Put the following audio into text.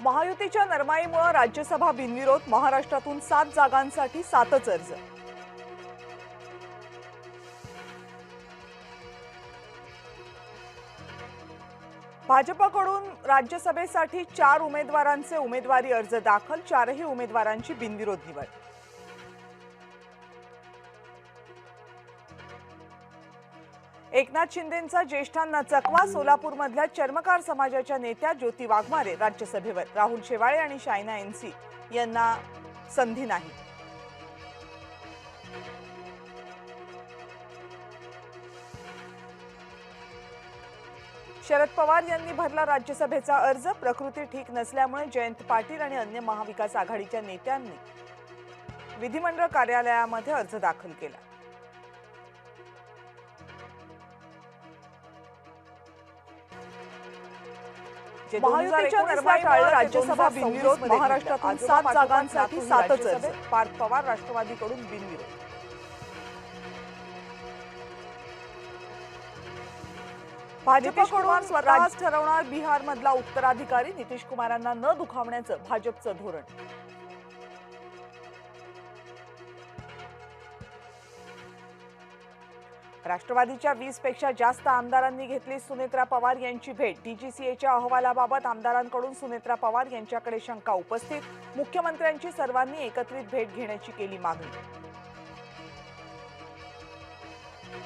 महायुतीच्या नरमाईमुळे राज्यसभा बिनविरोध, महाराष्ट्रातून 7 जागांसाठी 7च अर्ज। भाजपकडून राज्यसभेसाठी 4 उमेदवारांचे उमेदवारी अर्ज दाखल, 4ही उमेदवारांची बिनविरोध निवड। एकनाथ शिंदेंचा ज्येष्ठांना चकवा, सोलापूरमधल्या चर्मकार समाजाच्या नेत्या ज्योती वाघमारे राज्यसभेवर, राहुल शेवाळे आणि शायना एनसी यांना संधी नाही। शरद पवार यांनी भरला राज्यसभेचा अर्ज, प्रकृती ठीक नसल्यामुळे जयंत पाटील आणि अन्य महाविकास आघाडीच्या नेत्यांनी विधिमंडळ कार्यालयामध्ये अर्ज दाखल केला। महायुतीच्या नरमाईमुळे राज्यसभा बिनविरोध, महाराष्ट्रातून 7 जागांसाठी 7च अर्ज। पार्थ पवार राष्ट्रवादीकडून बिनविरोध। भाजपकडून स्वतःच ठरवणार बिहारमधला उत्तराधिकारी, नितीश कुमारांना न दुखावण्याचं भाजपचं धोरण। राष्ट्रवादीच्या 20 पेक्षा जास्त आमदारांनी घेतली सुनेत्रा पवार यांची भेट। डीजीसीएच्या अहवालाबाबत आमदारांकडून सुनेत्रा पवार यांच्याकडे शंका उपस्थित, मुख्यमंत्र्यांची सर्वांनी एकत्रित भेट घेण्याची केली मागणी।